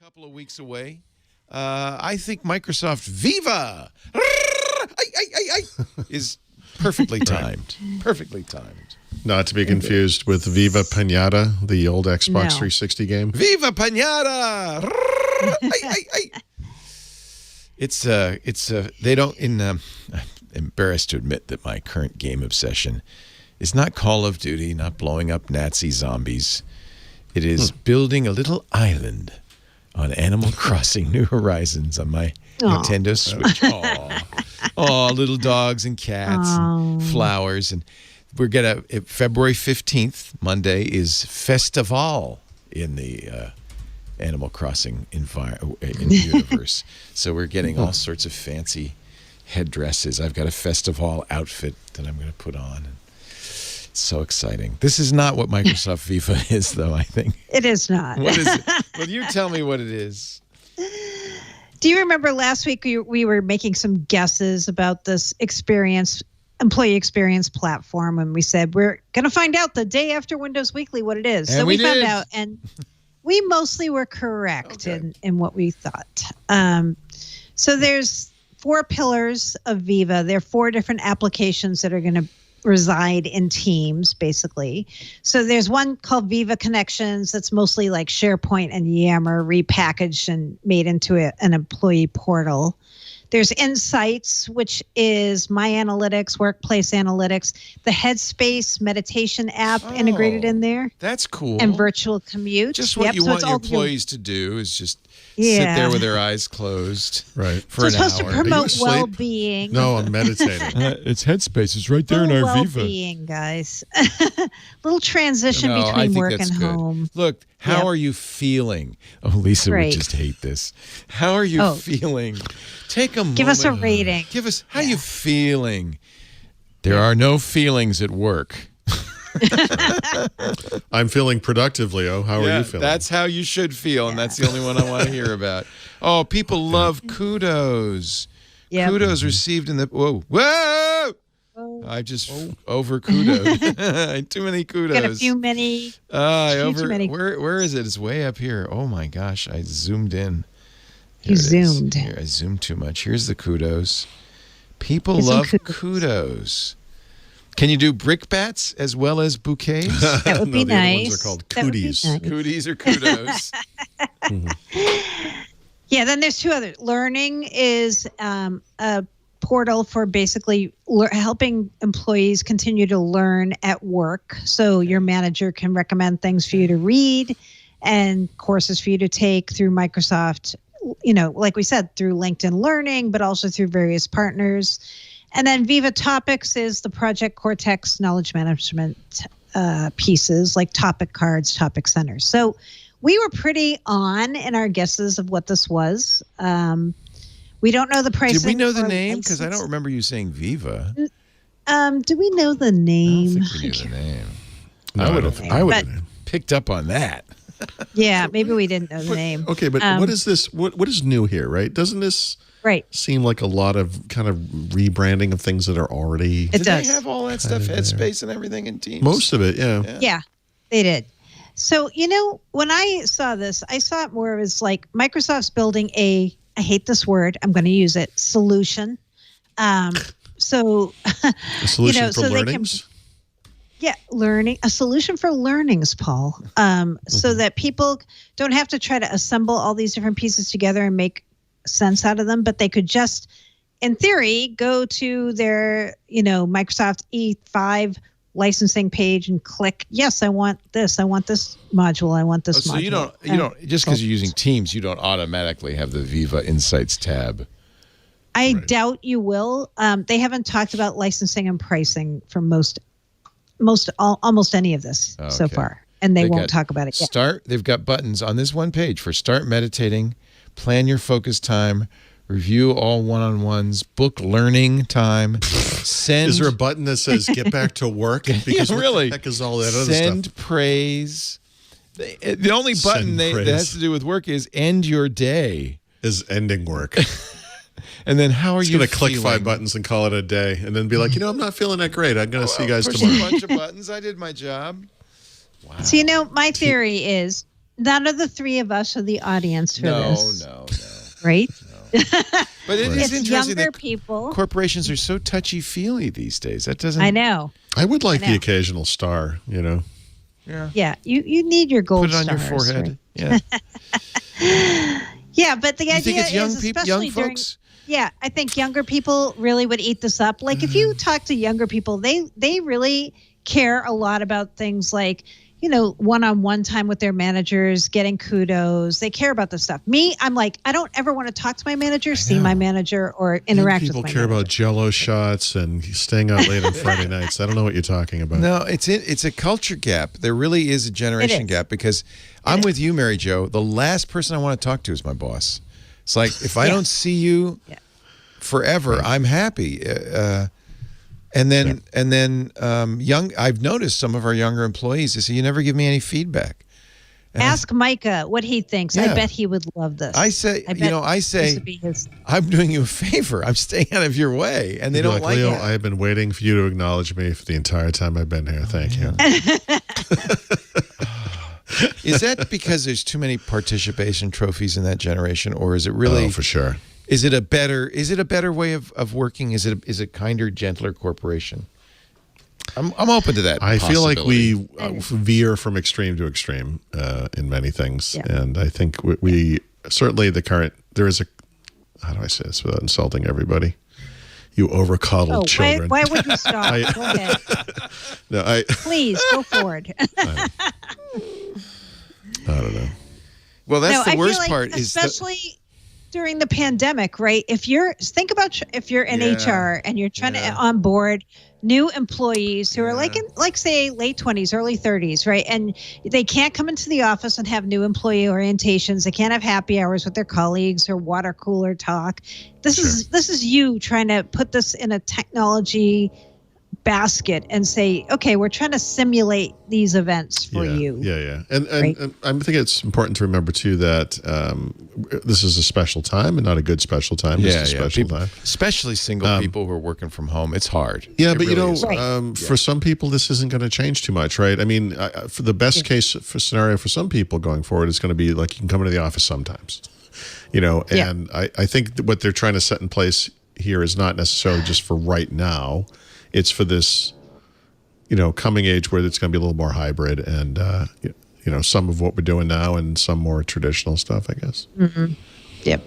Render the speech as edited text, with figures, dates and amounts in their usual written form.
couple of weeks away. I think Microsoft Viva is perfectly timed. Perfectly timed. Not to be confused with Viva Pinata, the old Xbox 360 game. Viva Pinata! It's they don't I'm embarrassed to admit that my current game obsession is not Call of Duty, not blowing up Nazi zombies. It is building a little island on Animal Crossing New Horizons on my Nintendo Switch. Oh, little dogs and cats and flowers. And we're going to, February 15th, Monday, is Festival in the Animal Crossing universe. So we're getting all sorts of fancy headdresses. I've got a Festival outfit that I'm going to put on. It's so exciting. This is not what Microsoft Viva is, though, I think. It is not. What is it? Well, you tell me what it is. Do you remember last week we were making some guesses about this employee experience platform, and we said we're going to find out the day after Windows Weekly what it is. And so we found did. out, and we mostly were correct in what we thought. So there's 4 pillars of Viva. There are 4 different applications that are going to reside in teams, basically. So there's one called Viva Connections that's mostly like SharePoint and Yammer repackaged and made into an employee portal. There's Insights, which is My Analytics, Workplace Analytics, the Headspace meditation app integrated in there. That's cool. And Virtual Commute. Just what you want your employees to do is just sit there with their eyes closed for an hour. So it's supposed to promote well-being. No, I'm meditating. It's Headspace. It's right there in our Viva. Well-being, guys. Little transition between work and home. Look, how are you feeling? Oh, Lisa would just hate this. How are you feeling? Take a moment. Give us a rating. Give us, how are you feeling? There are no feelings at work. I'm feeling productive, Leo. How are you feeling? That's how you should feel, and that's the only one I want to hear about. Oh, people love kudos. Yep. Kudos received in the... Whoa! I just over kudoed. Too many kudos. Got a few many. Too many. Where is it? It's way up here. Oh my gosh! I zoomed in. You zoomed. Here, I zoomed too much. Here's the kudos. People love kudos. Can you do brickbats as well as bouquets? That would be nice. The other ones are called cooties. Nice. Cooties or kudos. Yeah. Then there's 2 others. Learning is a portal for basically helping employees continue to learn at work. So your manager can recommend things for you to read and courses for you to take through Microsoft, like we said, through LinkedIn Learning, but also through various partners. And then Viva Topics is the Project Cortex knowledge management pieces like topic cards, topic centers. So we were pretty on in our guesses of what this was. We don't know the pricing. Did we know the name? Because I don't remember you saying Viva. Do we know the name? I don't think we knew the name. I would have picked up on that. Yeah, maybe we didn't know the name. Okay, but what is this? What is new here, right? Doesn't this seem like a lot of kind of rebranding of things that are already... It does. They have all that stuff, Headspace and everything in Teams? Most of it, yeah. Yeah, they did. So, when I saw this, I saw it more as like Microsoft's building I hate this word, I'm going to use it, solution. A solution for learnings? A solution for learnings, Paul. So that people don't have to try to assemble all these different pieces together and make sense out of them, but they could just, in theory, go to their, Microsoft E5 licensing page and click, yes, I want this module, I want this module. So you don't just because you're using Teams, you don't automatically have the Viva Insights tab. I doubt you will. They haven't talked about licensing and pricing for almost any of this so far, and they won't talk about it yet. They've got buttons on this one page for start meditating, plan your focus time, review all one-on-ones, book learning time, send... Is there a button that says get back to work? Because what the heck is all that other stuff? Send praise. The only button that has to do with work is end your day. Is ending work. And then how are you going to click 5 buttons and call it a day and then be like, I'm not feeling that great. I'm going to see you guys tomorrow. A bunch of buttons. I did my job. Wow. So, my theory is none of the three of us are the audience for this. No. Right? No. But it is It's interesting younger that people. corporations are so touchy-feely these days. That doesn't. I know. I would like the occasional star, you know. Yeah. Yeah, you need your gold Put it on your stars, forehead. right? Yeah. Yeah, but the You idea think it's young is people, especially young during, folks? yeah, I think younger people really would eat this up. Like if you talk to younger people, they really care a lot about things like, you know, one-on-one time with their managers, getting kudos. They care about this stuff. Me, I'm like, I don't ever want to talk to my manager, see my manager, or interact with my manager. People care about Jell-O shots and staying out late on Friday nights. I don't know what you're talking about. No, it's a culture gap. There really is a generation gap because I'm with you, Mary Jo. The last person I want to talk to is my boss. It's like if I don't see you forever, I'm happy. And then I've noticed some of our younger employees, they say, you never give me any feedback. And ask Micah what he thinks. Yeah. I bet he would love this. I say, this would be his. I'm doing you a favor. I'm staying out of your way. And they don't like Leo, it. I have been waiting for you to acknowledge me for the entire time I've been here. Thank you. Is that because there's too many participation trophies in that generation, or is it really? Oh, for sure. Is it a better way of working? Is it kinder, gentler corporation? I'm open to that. I feel like we veer from extreme to extreme in many things, and I think we certainly there is a, how do I say this without insulting everybody? You over-coddled children. Why would you stop? Go ahead. No, Please go forward. I don't know. Well, that's the worst like part. Especially during the pandemic, right? If you're in HR and you're trying to onboard new employees who are like say late 20s, early 30s, right? And they can't come into the office and have new employee orientations. They can't have happy hours with their colleagues or water cooler talk. This is you trying to put this in a technology basket and say, okay, we're trying to simulate these events for you. Yeah. And I think it's important to remember too that this is a special time and not a good special time. Just a special time. Especially single people who are working from home. It's hard. Yeah, but really for some people, this isn't going to change too much, right? I mean, for the best case scenario for some people going forward is going to be like you can come into the office sometimes, you know. And I think what they're trying to set in place here is not necessarily just for right now. It's for this, you know, coming age where it's going to be a little more hybrid and, you know, some of what we're doing now and some more traditional stuff, I guess. Yep.